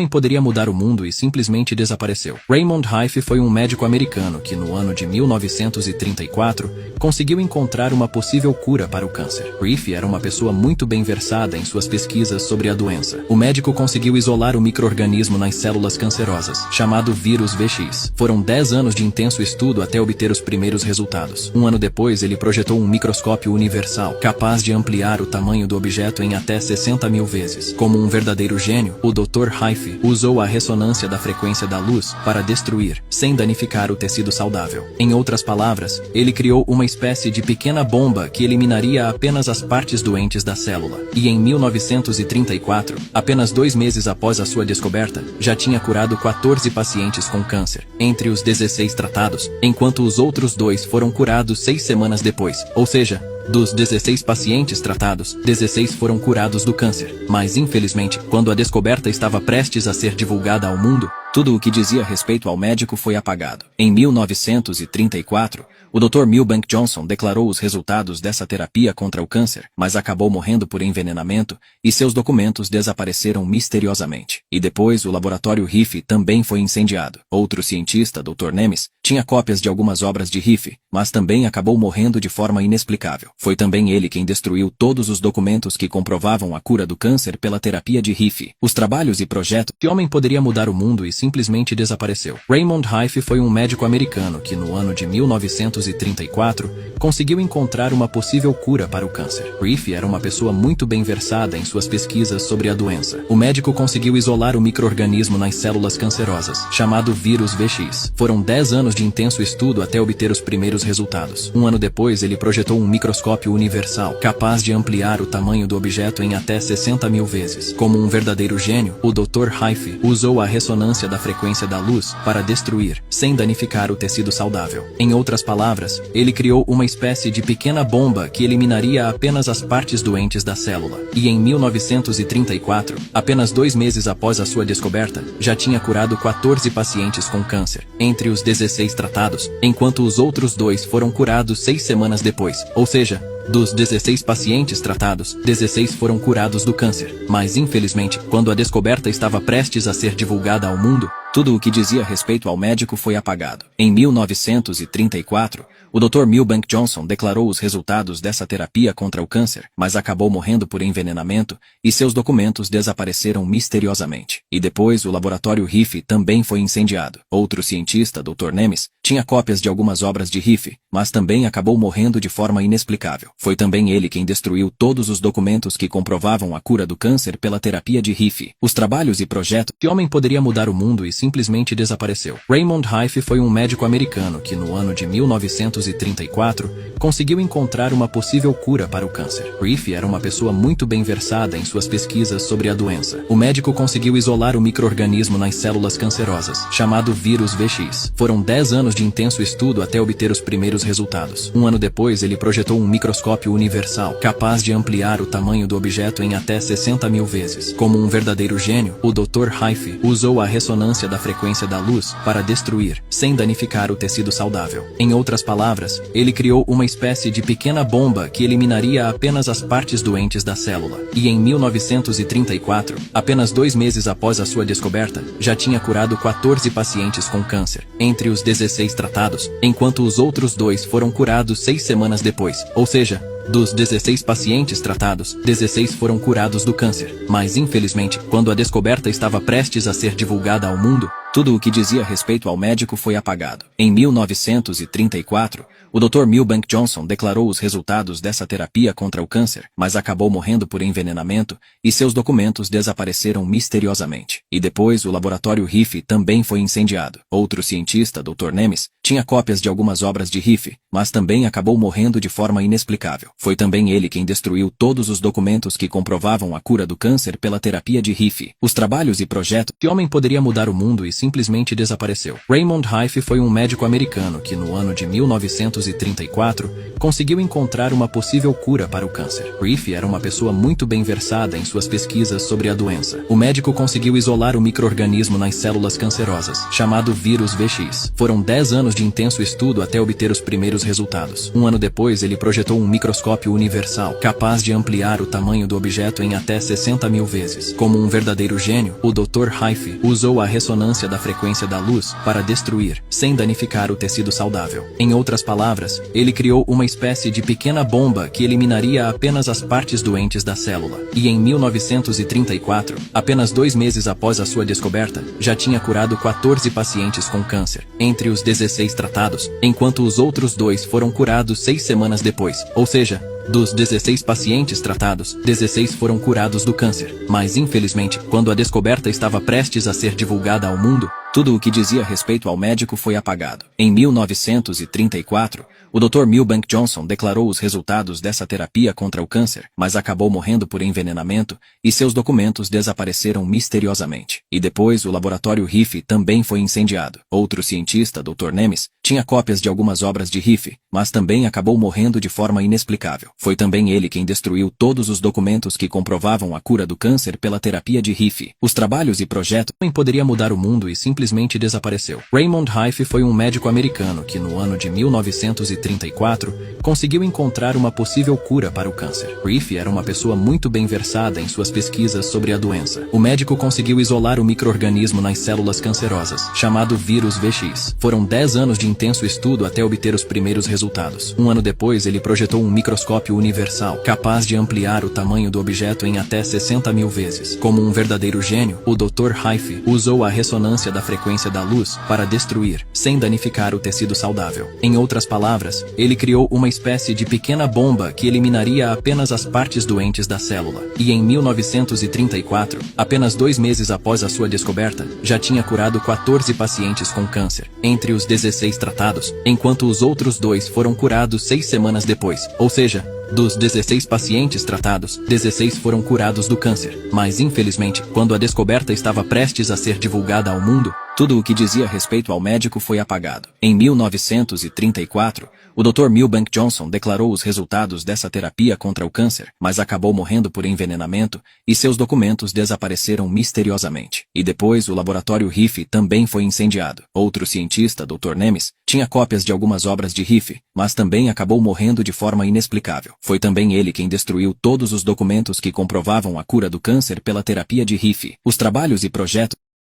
homem poderia mudar o mundo e simplesmente desapareceu. Raymond Rife foi um médico americano que, no ano de 1934, conseguiu encontrar uma possível cura para o câncer. Rife era uma pessoa muito bem versada em suas pesquisas sobre a doença. O médico conseguiu isolar o micro-organismo nas células cancerosas, chamado vírus VX. Foram 10 anos de intenso estudo até obter os primeiros resultados. Um ano depois, ele projetou um microscópio universal, capaz de ampliar o tamanho do objeto em até 60 mil vezes. Como um verdadeiro gênio, o Dr. Rife usou a ressonância da frequência da luz para destruir, sem danificar o tecido saudável. Em outras palavras, ele criou uma espécie de pequena bomba que eliminaria apenas as partes doentes da célula. E em 1934, apenas 2 meses após a sua descoberta, já tinha curado 14 pacientes com câncer, entre os 16 tratados, enquanto os outros 2 foram curados 6 semanas depois, ou seja, dos 16 pacientes tratados, 16 foram curados do câncer. Mas infelizmente, quando a descoberta estava prestes a ser divulgada ao mundo, tudo o que dizia respeito ao médico foi apagado. Em 1934, o Dr. Milbank Johnson declarou os resultados dessa terapia contra o câncer, mas acabou morrendo por envenenamento e seus documentos desapareceram misteriosamente. E depois o laboratório Rife também foi incendiado. Outro cientista, Dr. Nemes, tinha cópias de algumas obras de Rife, mas também acabou morrendo de forma inexplicável. Foi também ele quem destruiu todos os documentos que comprovavam a cura do câncer pela terapia de Rife. Os trabalhos e projetos que homem poderia mudar o mundo e simplesmente desapareceu. Raymond Rife foi um médico americano que, no ano de 1934, conseguiu encontrar uma possível cura para o câncer. Rife era uma pessoa muito bem versada em suas pesquisas sobre a doença. O médico conseguiu isolar o micro-organismo nas células cancerosas, chamado vírus VX. Foram 10 anos de intenso estudo até obter os primeiros resultados. Um ano depois, ele projetou um microscópio universal, capaz de ampliar o tamanho do objeto em até 60 mil vezes. Como um verdadeiro gênio, o Dr. Rife usou a ressonância da frequência da luz para destruir, sem danificar o tecido saudável. Em outras palavras, ele criou uma espécie de pequena bomba que eliminaria apenas as partes doentes da célula. E em 1934, apenas 2 meses após a sua descoberta, já tinha curado 14 pacientes com câncer, entre os 16 tratados, enquanto os outros 2 foram curados 6 semanas depois, ou seja, dos 16 pacientes tratados, 16 foram curados do câncer. Mas infelizmente, quando a descoberta estava prestes a ser divulgada ao mundo, tudo o que dizia respeito ao médico foi apagado. Em 1934, o Dr. Milbank Johnson declarou os resultados dessa terapia contra o câncer, mas acabou morrendo por envenenamento e seus documentos desapareceram misteriosamente. E depois o laboratório Rife também foi incendiado. Outro cientista, Dr. Nemes, tinha cópias de algumas obras de Rife, mas também acabou morrendo de forma inexplicável. Foi também ele quem destruiu todos os documentos que comprovavam a cura do câncer pela terapia de Rife. Os trabalhos e projetos que homem poderia mudar o mundo e simplesmente desapareceu. Raymond Rife foi um médico americano que, no ano de 1934, conseguiu encontrar uma possível cura para o câncer. Rife era uma pessoa muito bem versada em suas pesquisas sobre a doença. O médico conseguiu isolar o micro-organismo nas células cancerosas, chamado vírus VX. Foram 10 anos de intenso estudo até obter os primeiros resultados. Um ano depois, ele projetou um microscópio universal, capaz de ampliar o tamanho do objeto em até 60 mil vezes. Como um verdadeiro gênio, o Dr. Rife usou a ressonância da frequência da luz para destruir, sem danificar o tecido saudável. Em outras palavras, ele criou uma espécie de pequena bomba que eliminaria apenas as partes doentes da célula. E em 1934, apenas 2 meses após a sua descoberta, já tinha curado 14 pacientes com câncer, entre os 16 tratados, enquanto os outros 2 foram curados 6 semanas depois, ou seja, dos 16 pacientes tratados, 16 foram curados do câncer. Mas infelizmente, quando a descoberta estava prestes a ser divulgada ao mundo, tudo o que dizia respeito ao médico foi apagado. Em 1934, o Dr. Milbank Johnson declarou os resultados dessa terapia contra o câncer, mas acabou morrendo por envenenamento e seus documentos desapareceram misteriosamente. E depois o laboratório Rife também foi incendiado. Outro cientista, Dr. Nemes, tinha cópias de algumas obras de Rife, mas também acabou morrendo de forma inexplicável. Foi também ele quem destruiu todos os documentos que comprovavam a cura do câncer pela terapia de Rife. Os trabalhos e projetos que homem poderia mudar o mundo e simplesmente desapareceu. Raymond Rife foi um médico americano que, no ano de 1934, conseguiu encontrar uma possível cura para o câncer. Rife era uma pessoa muito bem versada em suas pesquisas sobre a doença. O médico conseguiu isolar o micro-organismo nas células cancerosas, chamado vírus VX. Foram 10 anos de intenso estudo até obter os primeiros resultados. Um ano depois, ele projetou um microscópio universal, capaz de ampliar o tamanho do objeto em até 60.000 vezes. Como um verdadeiro gênio, o Dr. Rife usou a ressonância da frequência da luz para destruir, sem danificar o tecido saudável. Em outras palavras, ele criou uma espécie de pequena bomba que eliminaria apenas as partes doentes da célula. E em 1934, apenas 2 meses após a sua descoberta, já tinha curado 14 pacientes com câncer, entre os 16 tratados, enquanto os outros 2 foram curados 6 semanas depois. Ou seja, dos 16 pacientes tratados, 16 foram curados do câncer. Mas infelizmente, quando a descoberta estava prestes a ser divulgada ao mundo, tudo o que dizia respeito ao médico foi apagado. Em 1934, o Dr. Milbank Johnson declarou os resultados dessa terapia contra o câncer, mas acabou morrendo por envenenamento e seus documentos desapareceram misteriosamente. E depois o laboratório Rife também foi incendiado. Outro cientista, Dr. Nemes, tinha cópias de algumas obras de Rife, mas também acabou morrendo de forma inexplicável. Foi também ele quem destruiu todos os documentos que comprovavam a cura do câncer pela terapia de Rife. Os trabalhos e projetos também poderia mudar o mundo e simplesmente desapareceu. Raymond Rife foi um médico americano que, no ano de 1934, conseguiu encontrar uma possível cura para o câncer. Rife era uma pessoa muito bem versada em suas pesquisas sobre a doença. O médico conseguiu isolar o micro-organismo nas células cancerosas, chamado vírus VX. Foram 10 anos de intenso estudo até obter os primeiros resultados. Um ano depois, ele projetou um microscópio universal, capaz de ampliar o tamanho do objeto em até 60.000 vezes. Como um verdadeiro gênio, o Dr. Rife usou a ressonância da frequência da luz para destruir, sem danificar o tecido saudável. Em outras palavras, ele criou uma espécie de pequena bomba que eliminaria apenas as partes doentes da célula. E em 1934, apenas 2 meses após a sua descoberta, já tinha curado 14 pacientes com câncer, entre os 16 tratados, enquanto os outros 2 foram curados 6 semanas depois. Ou seja, dos 16 pacientes tratados, 16 foram curados do câncer. Mas infelizmente, quando a descoberta estava prestes a ser divulgada ao mundo, tudo o que dizia respeito ao médico foi apagado. Em 1934, o Dr. Milbank Johnson declarou os resultados dessa terapia contra o câncer, mas acabou morrendo por envenenamento e seus documentos desapareceram misteriosamente. E depois o laboratório Rife também foi incendiado. Outro cientista, Dr. Nemes, tinha cópias de algumas obras de Rife, mas também acabou morrendo de forma inexplicável. Foi também ele quem destruiu todos os documentos que comprovavam a cura do câncer pela terapia de Rife. Os trabalhos e projetos